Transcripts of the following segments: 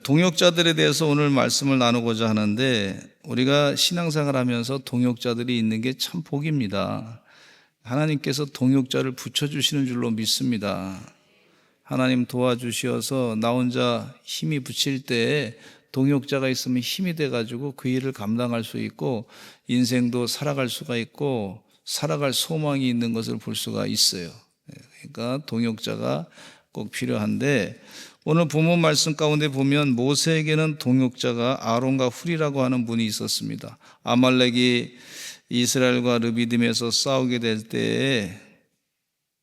동역자들에 대해서 오늘 말씀을 나누고자 하는데, 우리가 신앙생활하면서 동역자들이 있는 게 참 복입니다. 하나님께서 동역자를 붙여주시는 줄로 믿습니다. 하나님 도와주시어서 나 혼자 힘이 붙일 때에 동역자가 있으면 힘이 돼가지고 그 일을 감당할 수 있고, 인생도 살아갈 수가 있고 살아갈 소망이 있는 것을 볼 수가 있어요. 그러니까 동역자가 꼭 필요한데, 오늘 본문 말씀 가운데 보면 모세에게는 동역자가 아론과 훌이라고 하는 분이 있었습니다. 아말렉이 이스라엘과 르비딤에서 싸우게 될 때에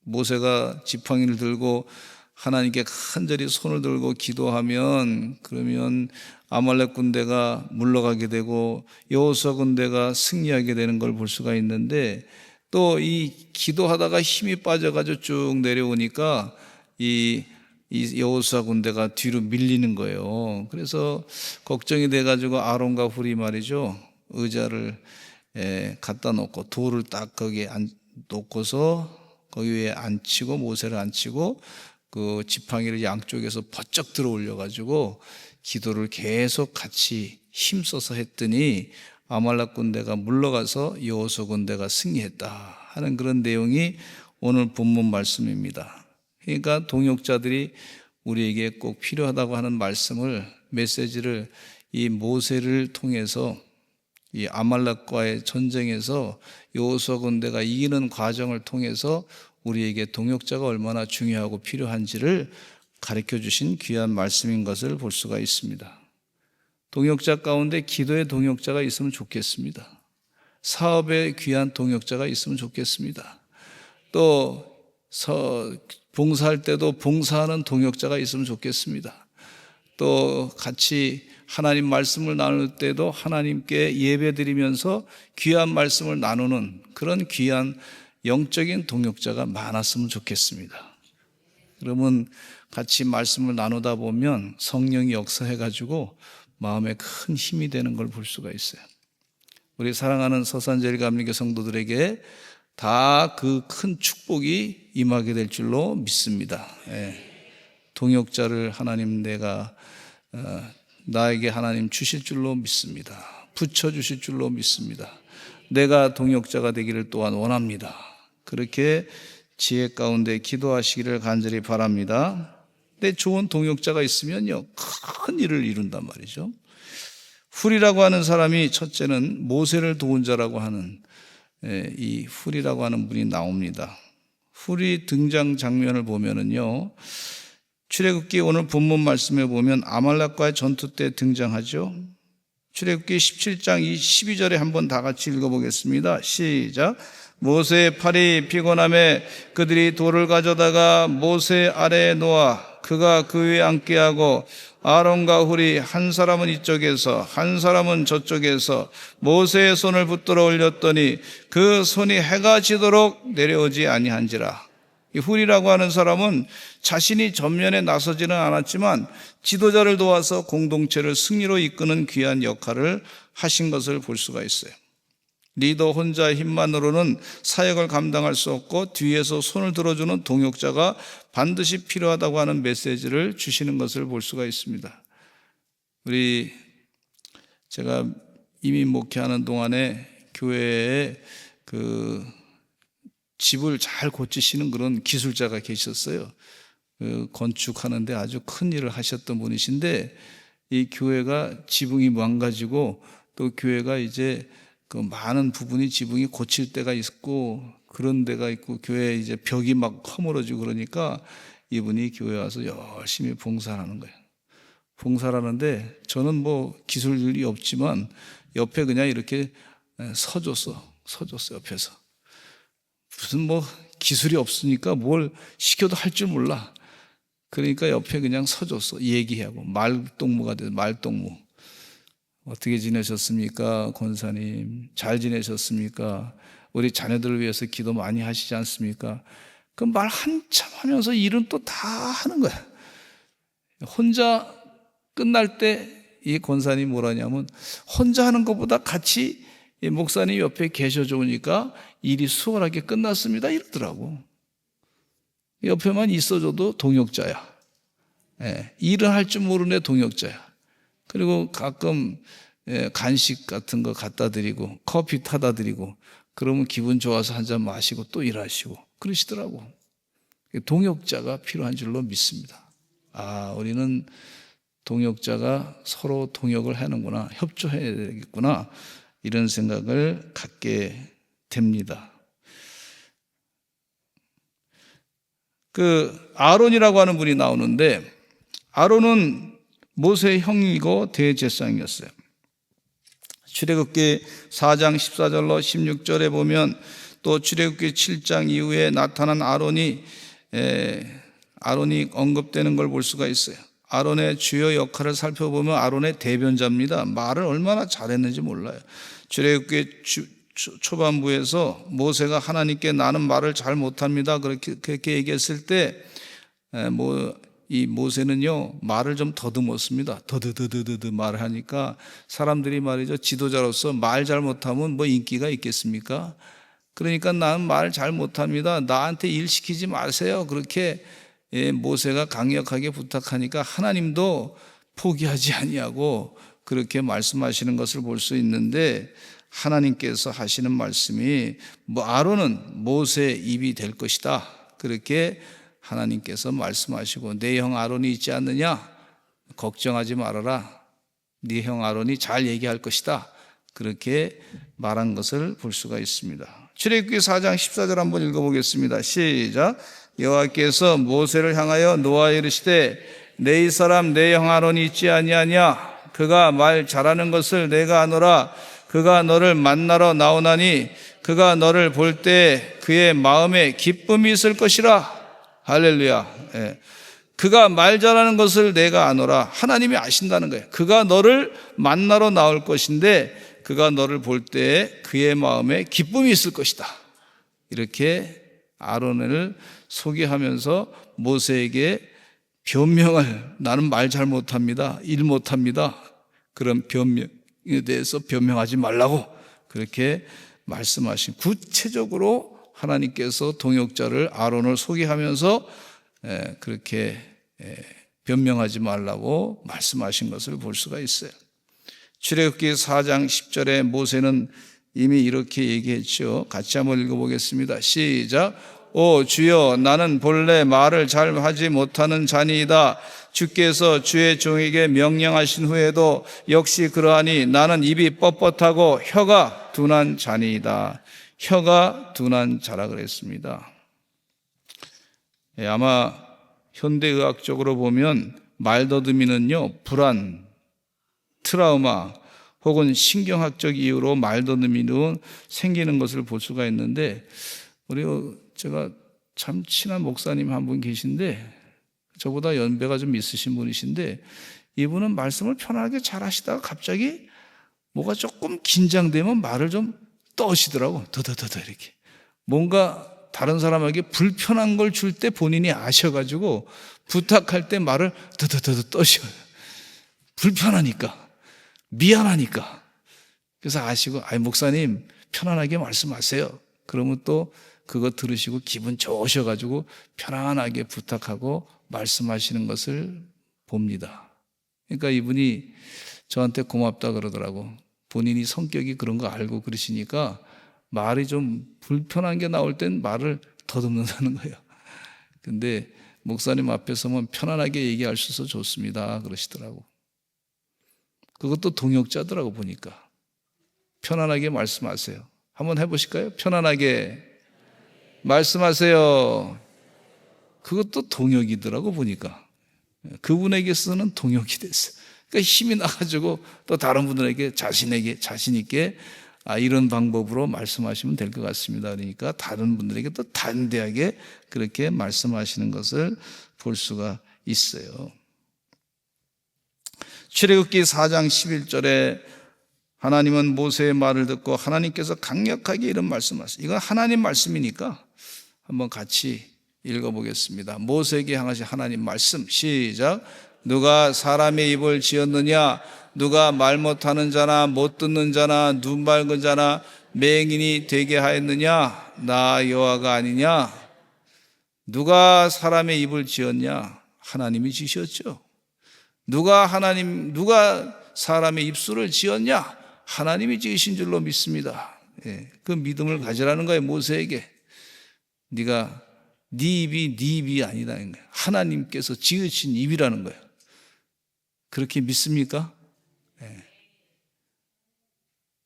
모세가 지팡이를 들고 하나님께 간절히 손을 들고 기도하면, 그러면 아말렉 군대가 물러가게 되고 여호수아 군대가 승리하게 되는 걸 볼 수가 있는데, 또 이 기도하다가 힘이 빠져가지고 쭉 내려오니까 이 여호수아 군대가 뒤로 밀리는 거예요. 그래서 걱정이 돼가지고 아론과 훌이 말이죠, 의자를 갖다 놓고 돌을 딱 거기에 놓고서 거기 위에 앉히고, 모세를 앉히고 그 지팡이를 양쪽에서 버쩍 들어 올려가지고 기도를 계속 같이 힘써서 했더니 아말렉 군대가 물러가서 여호수아 군대가 승리했다 하는 그런 내용이 오늘 본문 말씀입니다. 그러니까 동역자들이 우리에게 꼭 필요하다고 하는 말씀을, 메시지를 이 모세를 통해서 이 아말렉과의 전쟁에서 여호수아 군대가 이기는 과정을 통해서 우리에게 동역자가 얼마나 중요하고 필요한지를 가르쳐 주신 귀한 말씀인 것을 볼 수가 있습니다. 동역자 가운데 기도의 동역자가 있으면 좋겠습니다. 사업에 귀한 동역자가 있으면 좋겠습니다. 또 봉사할 때도 봉사하는 동역자가 있으면 좋겠습니다. 또 같이 하나님 말씀을 나눌 때도 하나님께 예배드리면서 귀한 말씀을 나누는 그런 귀한 영적인 동역자가 많았으면 좋겠습니다. 그러면 같이 말씀을 나누다 보면 성령이 역사해가지고 마음에 큰 힘이 되는 걸 볼 수가 있어요. 우리 사랑하는 서산제일감리교 성도들에게 다 그 큰 축복이 임하게 될 줄로 믿습니다. 동역자를 하나님 나에게 하나님 주실 줄로 믿습니다. 붙여주실 줄로 믿습니다. 내가 동역자가 되기를 또한 원합니다. 그렇게 지혜 가운데 기도하시기를 간절히 바랍니다. 근데 좋은 동역자가 있으면요, 큰 일을 이룬단 말이죠. 훌이라고 하는 사람이 첫째는 모세를 도운 자라고 하는 이 훌이라고 하는 분이 나옵니다. 훌이 등장 장면을 보면은요, 출애굽기 오늘 본문 말씀에 보면 아말렉과의 전투 때 등장하죠. 출애굽기 17장 12절에 한번 다 같이 읽어보겠습니다. 시작. 모세의 팔이 피곤함에 그들이 돌을 가져다가 모세 아래에 놓아 그가 그 위에 앉게 하고, 아론과 훌이 한 사람은 이쪽에서 한 사람은 저쪽에서 모세의 손을 붙들어 올렸더니 그 손이 해가 지도록 내려오지 아니한지라. 이 훌이라고 하는 사람은 자신이 전면에 나서지는 않았지만 지도자를 도와서 공동체를 승리로 이끄는 귀한 역할을 하신 것을 볼 수가 있어요. 리더 혼자의 힘만으로는 사역을 감당할 수 없고 뒤에서 손을 들어주는 동역자가 반드시 필요하다고 하는 메시지를 주시는 것을 볼 수가 있습니다. 제가 이민 목회하는 동안에 교회에 집을 잘 고치시는 그런 기술자가 계셨어요. 건축하는데 아주 큰 일을 하셨던 분이신데, 이 교회가 지붕이 망가지고 또 교회가 이제 그 많은 부분이 지붕이 고칠 때가 있고 그런 데가 있고 교회 이제 벽이 막 허물어지고 그러니까 이분이 교회 와서 열심히 봉사하는 거예요. 봉사하는데 저는 뭐 기술이 없지만 옆에 그냥 이렇게 서줬어 옆에서. 무슨 뭐 기술이 없으니까 뭘 시켜도 할 줄 몰라. 그러니까 옆에 그냥 서줬어. 얘기하고 말동무가 돼서 말동무. 어떻게 지내셨습니까? 권사님 잘 지내셨습니까? 우리 자녀들을 위해서 기도 많이 하시지 않습니까? 그 말 한참 하면서 일은 또 다 하는 거야. 혼자 끝날 때 이 권사님 뭐라냐면, 혼자 하는 것보다 같이 이 목사님 옆에 계셔 좋으니까 일이 수월하게 끝났습니다 이러더라고. 옆에만 있어줘도 동역자야. 일은 할 줄 모르는 동역자야. 그리고 가끔 간식 같은 거 갖다 드리고 커피 타다 드리고 그러면 기분 좋아서 한 잔 마시고 또 일하시고 그러시더라고. 동역자가 필요한 줄로 믿습니다. 우리는 동역자가 서로 동역을 하는구나, 협조해야 되겠구나, 이런 생각을 갖게 됩니다. 아론이라고 하는 분이 나오는데, 아론은 모세의 형이고 대제사장이었어요. 출애굽기 4장 14절로 16절에 보면 또 출애굽기 7장 이후에 나타난 아론이 언급되는 걸 볼 수가 있어요. 아론의 주요 역할을 살펴보면 아론의 대변자입니다. 말을 얼마나 잘했는지 몰라요. 출애굽기 초반부에서 모세가 하나님께 나는 말을 잘 못합니다, 그렇게 얘기했을 때 이 모세는요 말을 좀 더듬었습니다. 더드드드드 말을 하니까 사람들이 말이죠, 지도자로서 말 잘 못하면 뭐 인기가 있겠습니까? 그러니까 나는 말 잘 못합니다, 나한테 일 시키지 마세요, 그렇게 모세가 강력하게 부탁하니까 하나님도 포기하지 아니하고 그렇게 말씀하시는 것을 볼 수 있는데, 하나님께서 하시는 말씀이 아론은 모세의 입이 될 것이다, 그렇게 하나님께서 말씀하시고, 내 형 아론이 있지 않느냐, 걱정하지 말아라, 네 형 아론이 잘 얘기할 것이다, 그렇게 말한 것을 볼 수가 있습니다. 출애굽기 4장 14절 한번 읽어보겠습니다. 시작. 여호와께서 모세를 향하여 노하여 이르시되 내 이 사람 내 형 아론이 있지 아니하냐, 그가 말 잘하는 것을 내가 아노라. 그가 너를 만나러 나오나니 그가 너를 볼 때 그의 마음에 기쁨이 있을 것이라. 할렐루야. 그가 말 잘하는 것을 내가 아노라. 하나님이 아신다는 거예요. 그가 너를 만나러 나올 것인데 그가 너를 볼 때 그의 마음에 기쁨이 있을 것이다. 이렇게 아론을 소개하면서 모세에게 변명을, 나는 말 잘 못합니다, 일 못합니다, 그런 변명에 대해서 변명하지 말라고 그렇게 말씀하신, 구체적으로 하나님께서 동역자를 아론을 소개하면서 그렇게 변명하지 말라고 말씀하신 것을 볼 수가 있어요. 출애굽기 4장 10절에 모세는 이미 이렇게 얘기했죠. 같이 한번 읽어보겠습니다. 시작. 오 주여, 나는 본래 말을 잘 하지 못하는 자니이다. 주께서 주의 종에게 명령하신 후에도 역시 그러하니 나는 입이 뻣뻣하고 혀가 둔한 자니이다. 혀가 둔한 자라 그랬습니다. 아마 현대의학적으로 보면 말더듬이는요, 불안, 트라우마 혹은 신경학적 이유로 말더듬이는 생기는 것을 볼 수가 있는데, 제가 참 친한 목사님 한 분 계신데, 저보다 연배가 좀 있으신 분이신데, 이분은 말씀을 편하게 잘 하시다가 갑자기 뭐가 조금 긴장되면 말을 좀 떠시더라고. 더더더더 이렇게. 뭔가 다른 사람에게 불편한 걸 줄 때 본인이 아셔가지고 부탁할 때 말을 더더더더 떠셔요. 불편하니까, 미안하니까. 그래서 아시고, 목사님 편안하게 말씀하세요. 그러면 또 그거 들으시고 기분 좋으셔가지고 편안하게 부탁하고 말씀하시는 것을 봅니다. 그러니까 이분이 저한테 고맙다 그러더라고. 본인이 성격이 그런 거 알고 그러시니까 말이 좀 불편한 게 나올 땐 말을 더듬는다는 거예요. 근데 목사님 앞에 서면 편안하게 얘기할 수 있어서 좋습니다 그러시더라고. 그것도 동역자더라고 보니까. 편안하게 말씀하세요. 한번 해보실까요? 편안하게 말씀하세요. 그것도 동역이더라고 보니까. 그분에게 쓰는 동역이 됐어요. 그러니까 힘이 나가지고 또 다른 분들에게 자신 있게 이런 방법으로 말씀하시면 될 것 같습니다. 그러니까 다른 분들에게 또 담대하게 그렇게 말씀하시는 것을 볼 수가 있어요. 출애굽기 4장 11절에 하나님은 모세의 말을 듣고 하나님께서 강력하게 이런 말씀하셨어요. 이건 하나님 말씀이니까 한번 같이 읽어보겠습니다. 모세에게 향하신 하나님 말씀, 시작. 누가 사람의 입을 지었느냐? 누가 말 못하는 자나 못 듣는 자나 눈 밝은 자나 맹인이 되게 하였느냐? 나 여호와가 아니냐? 누가 사람의 입을 지었냐? 하나님이 지셨죠. 누가 사람의 입술을 지었냐? 하나님이 지으신 줄로 믿습니다. 예, 그 믿음을 가지라는 거예요. 모세에게. 네가 네 입이 아니다는 거예요. 하나님께서 지으신 입이라는 거예요. 그렇게 믿습니까? 예.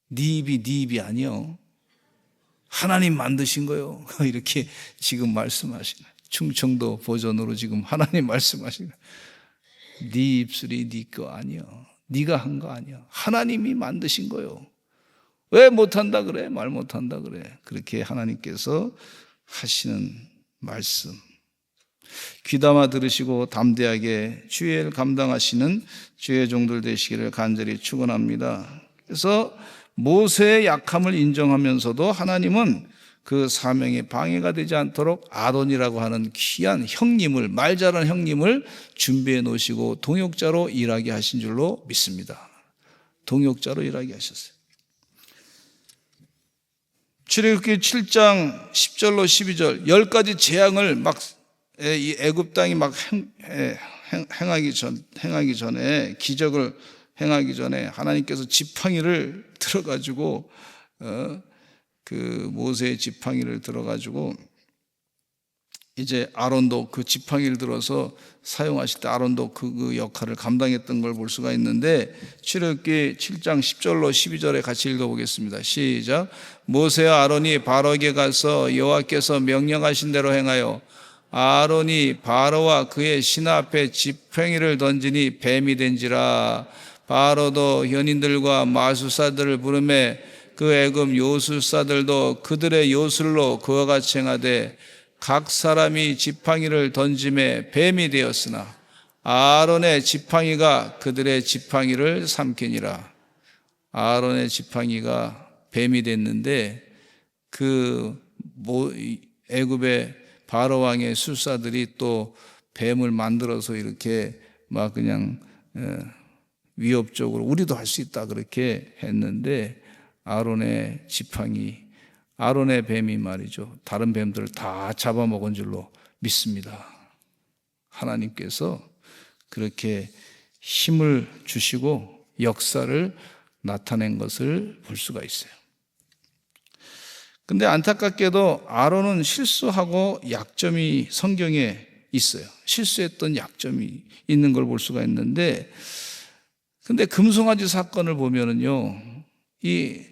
네 입이 아니요. 하나님 만드신 거예요. 이렇게 지금 말씀하시는 충청도 버전으로 지금 하나님 말씀하시는 네 입술이 네 거 아니요. 네가 한 거 아니야. 하나님이 만드신 거예요. 왜 못한다 그래? 말 못한다 그래. 그렇게 하나님께서 하시는 말씀. 귀담아 들으시고 담대하게 주의 일 감당하시는 주의 종들 되시기를 간절히 축원합니다. 그래서 모세의 약함을 인정하면서도 하나님은 그 사명에 방해가 되지 않도록 아론이라고 하는 귀한 형님을, 말 잘하는 형님을 준비해 놓으시고 동역자로 일하게 하신 줄로 믿습니다. 동역자로 일하게 하셨어요. 출애굽기 7장 10절로 12절 10가지 재앙을 막 이 애굽 땅이 막 행하기 전에 기적을 행하기 전에 하나님께서 지팡이를 들어가지고 그 모세의 지팡이를 들어가지고 이제 아론도 그 지팡이를 들어서 사용하실 때 아론도 그 역할을 감당했던 걸 볼 수가 있는데 출애굽기 7장 10절로 12절에 같이 읽어보겠습니다. 시작. 모세와 아론이 바로에게 가서 여호와께서 명령하신 대로 행하여 아론이 바로와 그의 신하 앞에 지팡이를 던지니 뱀이 된지라. 바로도 현인들과 마술사들을 부르매 그 애굽 요술사들도 그들의 요술로 그와 같이 행하되 각 사람이 지팡이를 던짐에 뱀이 되었으나 아론의 지팡이가 그들의 지팡이를 삼키니라. 아론의 지팡이가 뱀이 됐는데 그 애굽의 바로 왕의 술사들이 또 뱀을 만들어서 이렇게 막 그냥 위협적으로 우리도 할 수 있다 그렇게 했는데 아론의 지팡이, 아론의 뱀이 말이죠. 다른 뱀들을 다 잡아먹은 줄로 믿습니다. 하나님께서 그렇게 힘을 주시고 역사를 나타낸 것을 볼 수가 있어요. 근데 안타깝게도 아론은 실수하고 약점이 성경에 있어요. 실수했던 약점이 있는 걸 볼 수가 있는데, 근데 금송아지 사건을 보면은요, 이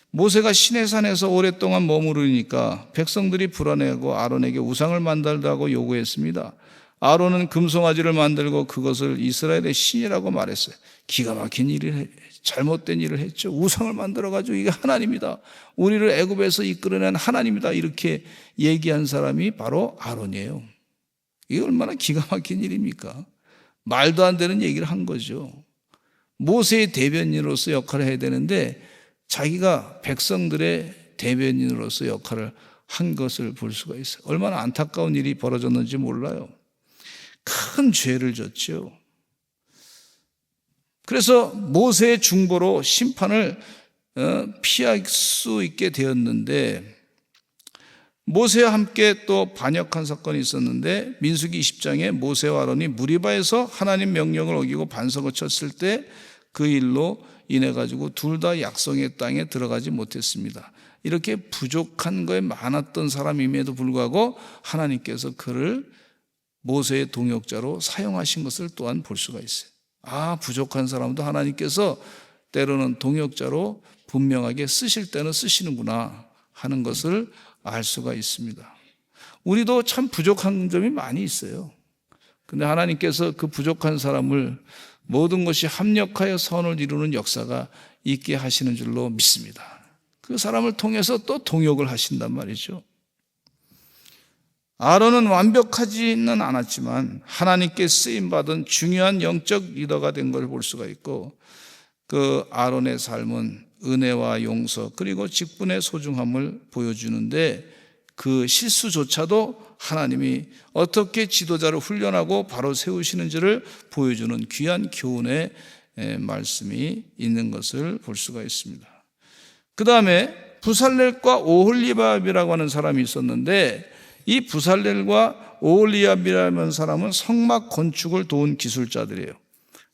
모세가 시내산에서 오랫동안 머무르니까 백성들이 불안해하고 아론에게 우상을 만들라고 요구했습니다. 아론은 금송아지를 만들고 그것을 이스라엘의 신이라고 말했어요. 기가 막힌 일을 잘못된 일을 했죠. 우상을 만들어가지고 이게 하나님이다. 우리를 애굽에서 이끌어낸 하나님이다. 이렇게 얘기한 사람이 바로 아론이에요. 이게 얼마나 기가 막힌 일입니까? 말도 안 되는 얘기를 한 거죠. 모세의 대변인으로서 역할을 해야 되는데 자기가 백성들의 대변인으로서 역할을 한 것을 볼 수가 있어요. 얼마나 안타까운 일이 벌어졌는지 몰라요. 큰 죄를 졌죠. 그래서 모세의 중보로 심판을 피할 수 있게 되었는데 모세와 함께 또 반역한 사건이 있었는데 민수기 20장에 모세와 아론이 무리바에서 하나님 명령을 어기고 반석을 쳤을 때 그 일로 인해 가지고 둘 다 약속의 땅에 들어가지 못했습니다. 이렇게 부족한 거에 많았던 사람임에도 불구하고 하나님께서 그를 모세의 동역자로 사용하신 것을 또한 볼 수가 있어요. 아, 부족한 사람도 하나님께서 때로는 동역자로 분명하게 쓰실 때는 쓰시는구나 하는 것을 알 수가 있습니다. 우리도 참 부족한 점이 많이 있어요. 근데 하나님께서 그 부족한 사람을 모든 것이 합력하여 선을 이루는 역사가 있게 하시는 줄로 믿습니다. 그 사람을 통해서 또 동역을 하신단 말이죠. 아론은 완벽하지는 않았지만 하나님께 쓰임받은 중요한 영적 리더가 된 걸 볼 수가 있고 그 아론의 삶은 은혜와 용서 그리고 직분의 소중함을 보여주는데 그 실수조차도 하나님이 어떻게 지도자를 훈련하고 바로 세우시는지를 보여주는 귀한 교훈의 말씀이 있는 것을 볼 수가 있습니다. 그 다음에 부살렐과 오홀리압이라고 하는 사람이 있었는데 이 부살렐과 오홀리압이라는 사람은 성막 건축을 도운 기술자들이에요.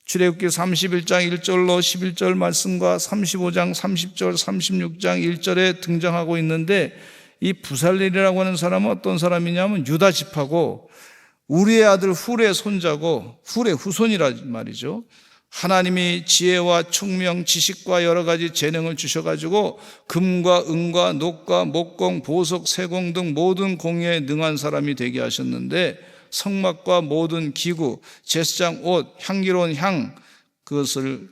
출애굽기 31장 1절로 11절 말씀과 35장 30절 36장 1절에 등장하고 있는데, 이 부살렐이라고 하는 사람은 어떤 사람이냐면 유다 지파고 우리의 아들 훌의 손자고 훌의 후손이라 말이죠. 하나님이 지혜와 총명, 지식과 여러 가지 재능을 주셔가지고 금과 은과 녹과 목공, 보석, 세공 등 모든 공예에 능한 사람이 되게 하셨는데, 성막과 모든 기구, 제사장 옷, 향기로운 향,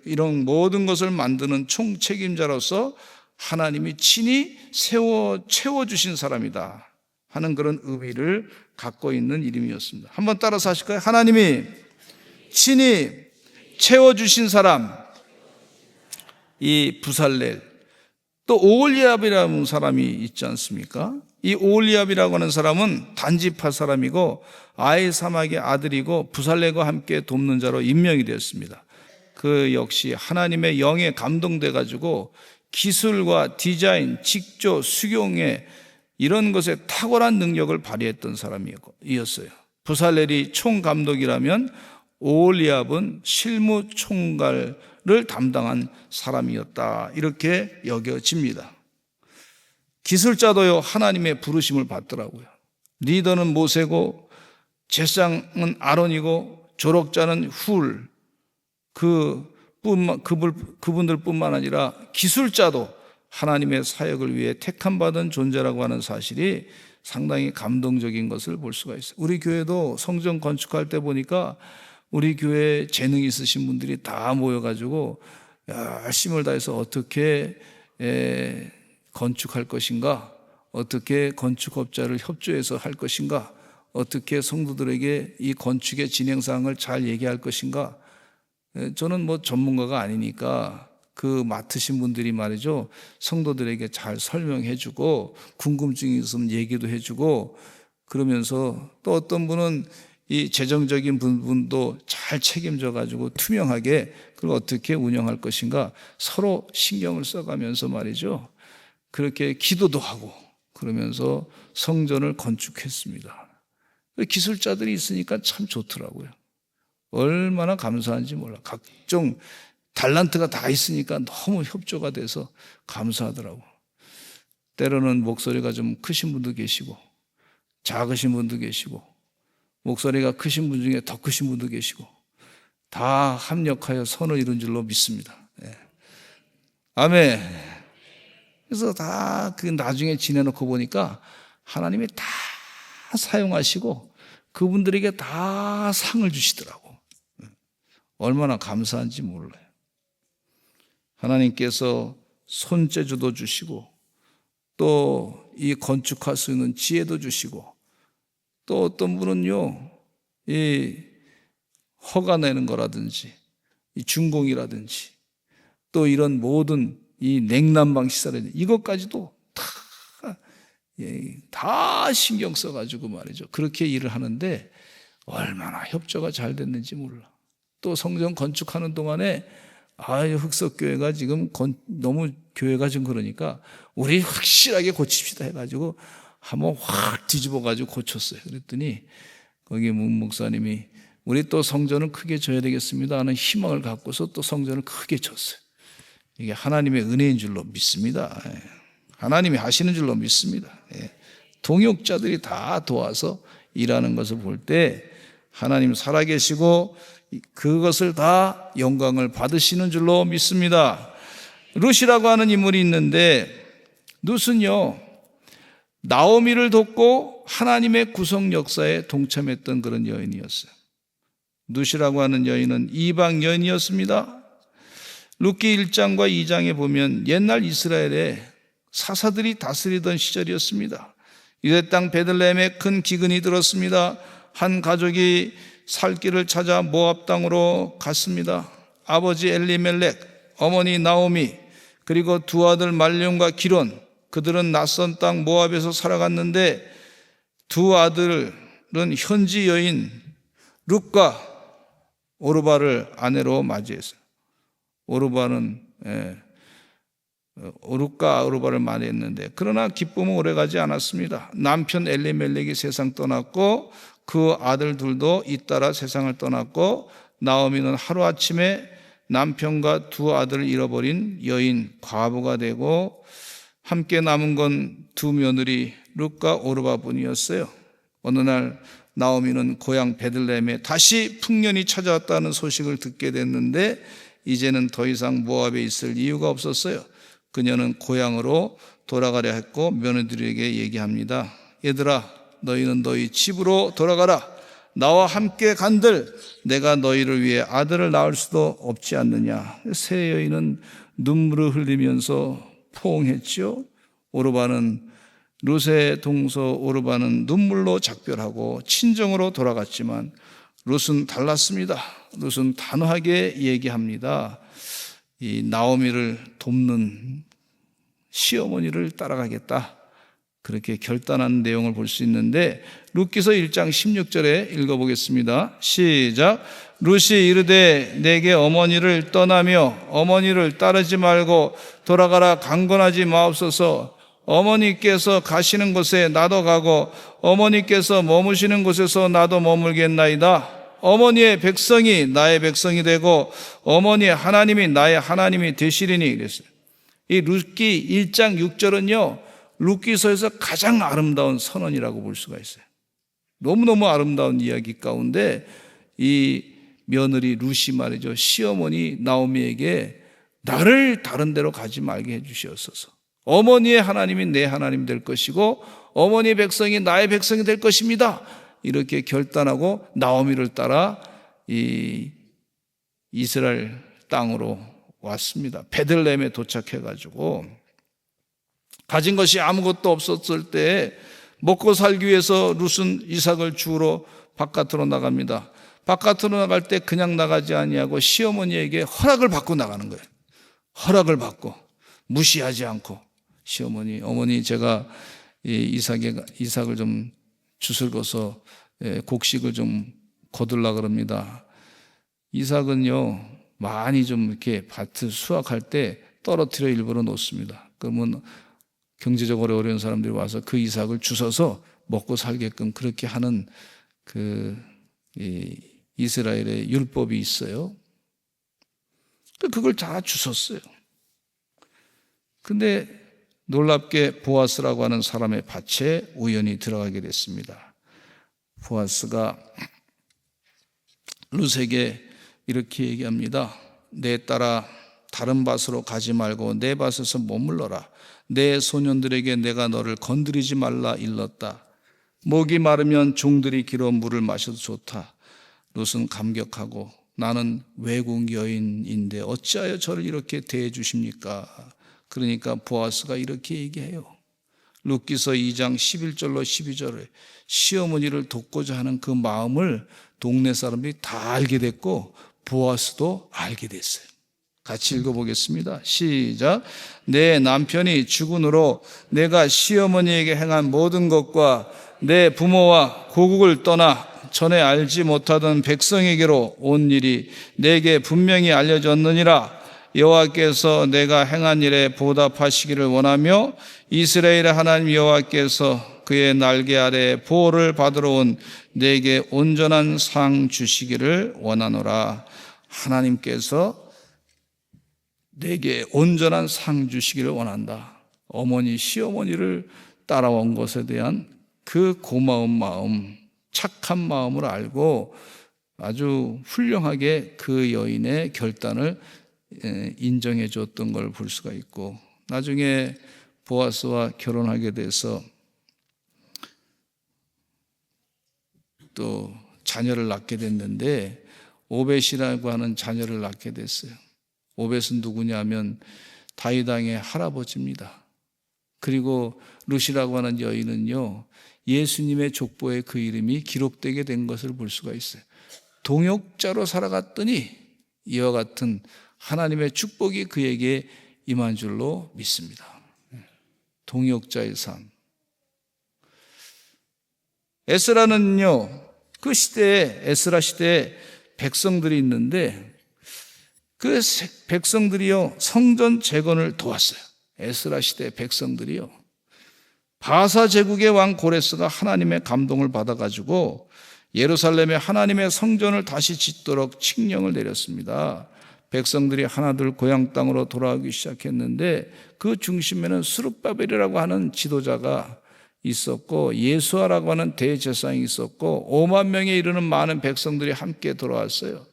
이런 모든 것을 만드는 총책임자로서 하나님이 친히 채워주신 사람이다 하는 그런 의미를 갖고 있는 이름이었습니다. 한번 따라서 하실까요? 하나님이 친히 채워주신 사람, 이 부살렐. 또 오홀리압이라는 사람이 있지 않습니까? 이 오홀리압이라고 하는 사람은 단지파 사람이고 아이 사막의 아들이고 부살렐과 함께 돕는 자로 임명이 되었습니다. 그 역시 하나님의 영에 감동돼 가지고 기술과 디자인, 직조, 수경에 이런 것에 탁월한 능력을 발휘했던 사람이었어요. 부살렐이 총감독이라면 오홀리압은 실무 총괄을 담당한 사람이었다, 이렇게 여겨집니다. 기술자도요, 하나님의 부르심을 받더라고요. 리더는 모세고 제사장은 아론이고 조력자는 훌, 그분들뿐만 아니라 기술자도 하나님의 사역을 위해 택함받은 존재라고 하는 사실이 상당히 감동적인 것을 볼 수가 있어요. 우리 교회도 성전 건축할 때 보니까 우리 교회에 재능 있으신 분들이 다 모여가지고 열심을 다해서 어떻게 건축할 것인가, 어떻게 건축업자를 협조해서 할 것인가, 어떻게 성도들에게 이 건축의 진행사항을 잘 얘기할 것인가. 저는 전문가가 아니니까 그 맡으신 분들이 말이죠, 성도들에게 잘 설명해주고 궁금증이 있으면 얘기도 해주고, 그러면서 또 어떤 분은 이 재정적인 부분도 잘 책임져 가지고 투명하게 그걸 어떻게 운영할 것인가 서로 신경을 써가면서 말이죠, 그렇게 기도도 하고 그러면서 성전을 건축했습니다. 기술자들이 있으니까 참 좋더라고요. 얼마나 감사한지 몰라. 각종 달란트가 다 있으니까 너무 협조가 돼서 감사하더라고. 때로는 목소리가 좀 크신 분도 계시고 작으신 분도 계시고 목소리가 크신 분 중에 더 크신 분도 계시고 다 합력하여 선을 이룬 줄로 믿습니다. 아멘. 그래서 다 나중에 지내놓고 보니까 하나님이 다 사용하시고 그분들에게 다 상을 주시더라고. 얼마나 감사한지 몰라요. 하나님께서 손재주도 주시고 또 이 건축할 수 있는 지혜도 주시고 또 어떤 분은요, 이 허가 내는 거라든지 이 준공이라든지 또 이런 모든 이 냉난방 시설에 이것까지도 다 신경 써가지고 말이죠, 그렇게 일을 하는데 얼마나 협조가 잘 됐는지 몰라. 또 성전 건축하는 동안에 흑석교회가 지금 너무 교회가 좀 그러니까 우리 확실하게 고칩시다 해가지고 한번 확 뒤집어가지고 고쳤어요. 그랬더니 거기 문 목사님이 우리 또 성전을 크게 져야 되겠습니다 하는 희망을 갖고서 또 성전을 크게 졌어요. 이게 하나님의 은혜인 줄로 믿습니다. 하나님이 하시는 줄로 믿습니다. 동역자들이 다 도와서 일하는 것을 볼 때 하나님 살아계시고 그것을 다 영광을 받으시는 줄로 믿습니다. 룻이라고 하는 인물이 있는데, 룻은요 나오미를 돕고 하나님의 구속 역사에 동참했던 그런 여인이었어요. 룻이라고 하는 여인은 이방 여인이었습니다. 룻기 1장과 2장에 보면 옛날 이스라엘에 사사들이 다스리던 시절이었습니다. 유대 땅 베들레헴에 큰 기근이 들었습니다. 한 가족이 살 길을 찾아 모압 땅으로 갔습니다. 아버지 엘리멜렉, 어머니 나오미, 그리고 두 아들 말론과 기론, 그들은 낯선 땅 모압에서 살아갔는데 두 아들은 현지 여인 룻과 오르바를 아내로 맞이했어요. 룻과 오르바를 맞이했는데 그러나 기쁨은 오래가지 않았습니다. 남편 엘리멜렉이 세상 떠났고 그 아들 둘도 잇따라 세상을 떠났고 나오미는 하루아침에 남편과 두 아들을 잃어버린 여인 과부가 되고 함께 남은 건 두 며느리 룻과 오르바뿐이었어요. 어느 날 나오미는 고향 베들레헴에 다시 풍년이 찾아왔다는 소식을 듣게 됐는데 이제는 더 이상 모압에 있을 이유가 없었어요. 그녀는 고향으로 돌아가려 했고 며느리에게 얘기합니다. 얘들아, 너희는 너희 집으로 돌아가라. 나와 함께 간들 내가 너희를 위해 아들을 낳을 수도 없지 않느냐. 세 여인은 눈물을 흘리면서 포옹했지요. 오르바는 룻의 동서 오르바는 눈물로 작별하고 친정으로 돌아갔지만 룻은 달랐습니다. 룻은 단호하게 얘기합니다. 이 나오미를 돕는 시어머니를 따라가겠다. 그렇게 결단한 내용을 볼 수 있는데 룻기서 1장 16절에 읽어보겠습니다. 시작. 룻이 이르되 내게 어머니를 떠나며 어머니를 따르지 말고 돌아가라 강권하지 마옵소서. 어머니께서 가시는 곳에 나도 가고 어머니께서 머무시는 곳에서 나도 머물겠나이다. 어머니의 백성이 나의 백성이 되고 어머니의 하나님이 나의 하나님이 되시리니 그랬어요. 이 룻기 1장 6절은요 룻기서에서 가장 아름다운 선언이라고 볼 수가 있어요. 너무너무 아름다운 이야기 가운데 이 며느리 룻이 말이죠, 시어머니 나오미에게 나를 다른 데로 가지 말게 해주시옵소서. 어머니의 하나님이 내 하나님 될 것이고 어머니의 백성이 나의 백성이 될 것입니다. 이렇게 결단하고 나오미를 따라 이 이스라엘 땅으로 왔습니다. 베들레헴에 도착해가지고 가진 것이 아무것도 없었을 때 먹고 살기 위해서 룻은 이삭을 주우러 바깥으로 나갑니다. 바깥으로 나갈 때 그냥 나가지 아니하고 시어머니에게 허락을 받고 나가는 거예요. 허락을 받고 무시하지 않고 시어머니, 어머니 제가 이삭을 좀 주술거서 곡식을 좀 거둘라 그럽니다. 이삭은요 많이 좀 이렇게 밭을 수확할 때 떨어뜨려 일부러 놓습니다. 그러면 경제적으로 어려운 사람들이 와서 그 이삭을 주워서 먹고 살게끔 그렇게 하는 이스라엘의 율법이 있어요. 그걸 다 주웠어요. 근데 놀랍게 보아스라고 하는 사람의 밭에 우연히 들어가게 됐습니다. 보아스가 룻에게 이렇게 얘기합니다. 내 딸아 다른 밭으로 가지 말고 내 밭에서 머물러라. 내 소년들에게 내가 너를 건드리지 말라 일렀다. 목이 마르면 종들이 길어 물을 마셔도 좋다. 룻은 감격하고 나는 외국 여인인데 어찌하여 저를 이렇게 대해 주십니까? 그러니까 보아스가 이렇게 얘기해요. 룻기서 2장 11절로 12절에 시어머니를 돕고자 하는 그 마음을 동네 사람들이 다 알게 됐고 보아스도 알게 됐어요. 같이 읽어보겠습니다. 시작. 내 남편이 죽은 후로 내가 시어머니에게 행한 모든 것과 내 부모와 고국을 떠나 전에 알지 못하던 백성에게로 온 일이 내게 분명히 알려졌느니라. 여호와께서 내가 행한 일에 보답하시기를 원하며 이스라엘의 하나님 여호와께서 그의 날개 아래 보호를 받으러 온 내게 온전한 상 주시기를 원하노라. 하나님께서 내게 온전한 상 주시기를 원한다. 어머니, 시어머니를 따라온 것에 대한 그 고마운 마음, 착한 마음을 알고 아주 훌륭하게 그 여인의 결단을 인정해 줬던 걸 볼 수가 있고 나중에 보아스와 결혼하게 돼서 또 자녀를 낳게 됐는데 오벳이라고 하는 자녀를 낳게 됐어요. 오벳은 누구냐면 다윗 왕의 할아버지입니다. 그리고 룻이라고 하는 여인은요 예수님의 족보에 그 이름이 기록되게 된 것을 볼 수가 있어요. 동역자로 살아갔더니 이와 같은 하나님의 축복이 그에게 임한 줄로 믿습니다. 동역자의 삶. 에스라는요 그 시대에 에스라 시대에 백성들이 있는데 그 백성들이요 성전 재건을 도왔어요. 에스라 시대 백성들이요 바사 제국의 왕 고레스가 하나님의 감동을 받아가지고 예루살렘에 하나님의 성전을 다시 짓도록 칙령을 내렸습니다. 백성들이 하나둘 고향 땅으로 돌아오기 시작했는데 그 중심에는 스룹바벨이라고 하는 지도자가 있었고 예수아라고 하는 대제사장이 있었고 5만 명에 이르는 많은 백성들이 함께 돌아왔어요.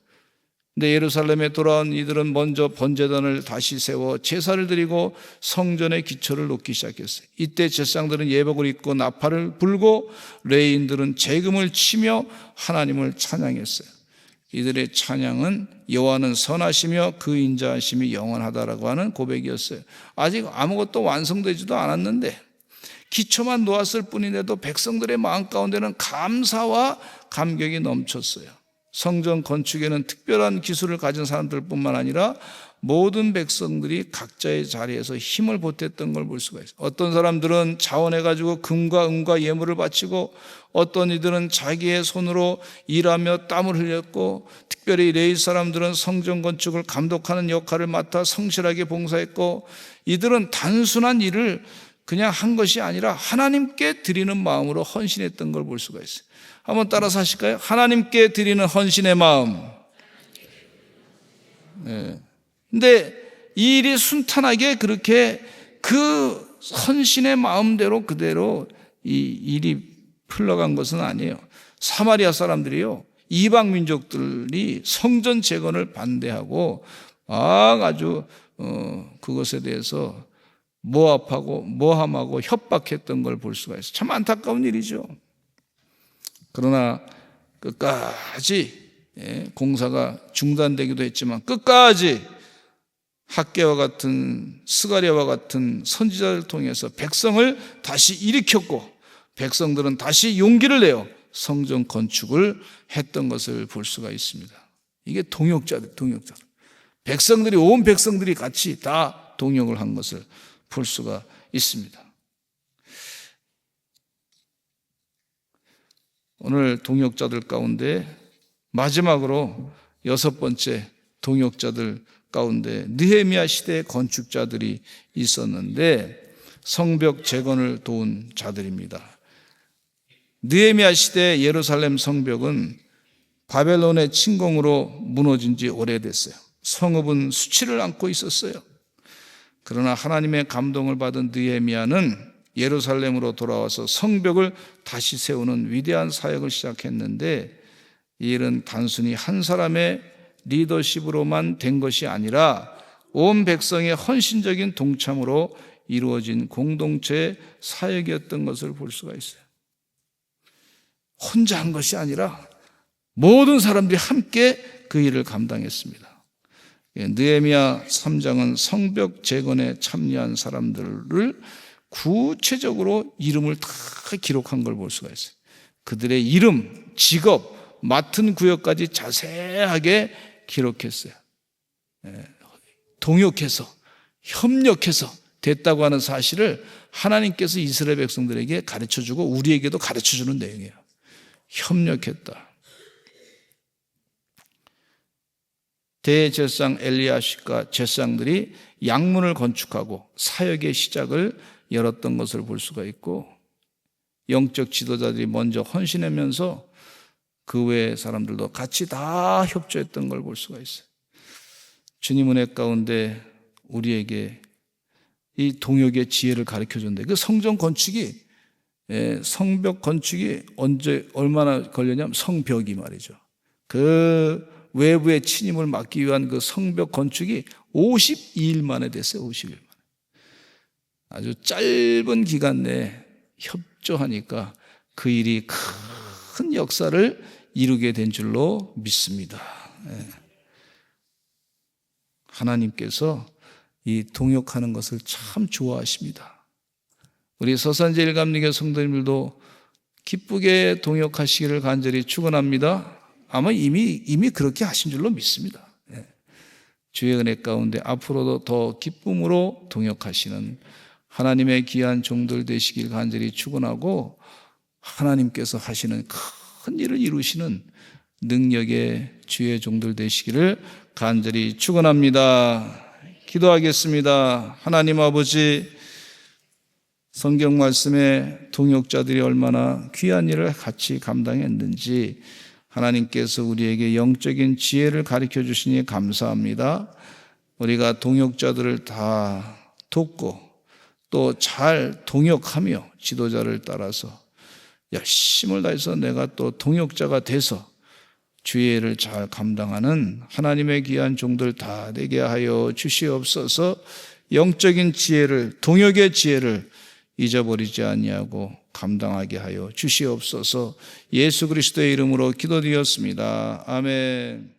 근데 예루살렘에 돌아온 이들은 먼저 번제단을 다시 세워 제사를 드리고 성전의 기초를 놓기 시작했어요. 이때 제사장들은 예복을 입고 나팔을 불고 레위인들은 제금을 치며 하나님을 찬양했어요. 이들의 찬양은 여호와는 선하시며 그 인자하심이 영원하다라고 하는 고백이었어요. 아직 아무것도 완성되지도 않았는데 기초만 놓았을 뿐인데도 백성들의 마음 가운데는 감사와 감격이 넘쳤어요. 성전 건축에는 특별한 기술을 가진 사람들뿐만 아니라 모든 백성들이 각자의 자리에서 힘을 보탰던 걸 볼 수가 있어요. 어떤 사람들은 자원해가지고 금과 은과 예물을 바치고 어떤 이들은 자기의 손으로 일하며 땀을 흘렸고 특별히 레위 사람들은 성전 건축을 감독하는 역할을 맡아 성실하게 봉사했고 이들은 단순한 일을 그냥 한 것이 아니라 하나님께 드리는 마음으로 헌신했던 걸 볼 수가 있어요. 한번 따라서 하실까요? 하나님께 드리는 헌신의 마음. 네. 근데 이 일이 순탄하게 그렇게 그 헌신의 마음대로 그대로 이 일이 흘러간 것은 아니에요. 사마리아 사람들이요, 이방 민족들이 성전 재건을 반대하고 아주 그것에 대해서 모압하고 모함하고 협박했던 걸 볼 수가 있어요. 참 안타까운 일이죠. 그러나 끝까지 공사가 중단되기도 했지만 끝까지 학개와 같은 스가랴와 같은 선지자를 통해서 백성을 다시 일으켰고 백성들은 다시 용기를 내어 성전 건축을 했던 것을 볼 수가 있습니다. 이게 동역자들. 백성들이 온 백성들이 같이 다 동역을 한 것을 볼 수가 있습니다. 오늘 동역자들 가운데 마지막으로 6번째 동역자들 가운데 느헤미야 시대의 건축자들이 있었는데 성벽 재건을 도운 자들입니다. 느헤미야 시대 예루살렘 성벽은 바벨론의 침공으로 무너진 지 오래됐어요. 성읍은 수치를 안고 있었어요. 그러나 하나님의 감동을 받은 느헤미야는 예루살렘으로 돌아와서 성벽을 다시 세우는 위대한 사역을 시작했는데 이 일은 단순히 한 사람의 리더십으로만 된 것이 아니라 온 백성의 헌신적인 동참으로 이루어진 공동체의 사역이었던 것을 볼 수가 있어요. 혼자 한 것이 아니라 모든 사람들이 함께 그 일을 감당했습니다. 느헤미야 3장은 성벽 재건에 참여한 사람들을 구체적으로 이름을 다 기록한 걸 볼 수가 있어요. 그들의 이름, 직업, 맡은 구역까지 자세하게 기록했어요. 동역해서, 협력해서 됐다고 하는 사실을 하나님께서 이스라엘 백성들에게 가르쳐주고 우리에게도 가르쳐주는 내용이에요. 협력했다. 대제사장 엘리야십과 제사장들이 양문을 건축하고 사역의 시작을 열었던 것을 볼 수가 있고 영적 지도자들이 먼저 헌신하면서 그 외의 사람들도 같이 다 협조했던 걸 볼 수가 있어요. 주님 은혜 가운데 우리에게 이 동역의 지혜를 가르쳐줬는데 그 성전 건축이 성벽 건축이 얼마나 걸렸냐면 성벽이 말이죠. 그 외부의 침입을 막기 위한 그 성벽 건축이 52일 만에 됐어요. 52일 만에. 아주 짧은 기간 내에 협조하니까 그 일이 큰 역사를 이루게 된 줄로 믿습니다. 하나님께서 이 동역하는 것을 참 좋아하십니다. 우리 서산제일감리교 성도님들도 기쁘게 동역하시기를 간절히 축원합니다. 아마 이미 그렇게 하신 줄로 믿습니다. 주의 은혜 가운데 앞으로도 더 기쁨으로 동역하시는 하나님의 귀한 종들 되시길 간절히 축원하고 하나님께서 하시는 큰 일을 이루시는 능력의 주의 종들 되시기를 간절히 축원합니다. 기도하겠습니다. 하나님 아버지, 성경 말씀에 동역자들이 얼마나 귀한 일을 같이 감당했는지 하나님께서 우리에게 영적인 지혜를 가르쳐 주시니 감사합니다. 우리가 동역자들을 다 돕고 또 잘 동역하며 지도자를 따라서 열심을 다해서 내가 또 동역자가 돼서 주의 일을 잘 감당하는 하나님의 귀한 종들 다 되게 하여 주시옵소서. 영적인 지혜를, 동역의 지혜를 잊어버리지 아니하고 감당하게 하여 주시옵소서. 예수 그리스도의 이름으로 기도드렸습니다. 아멘.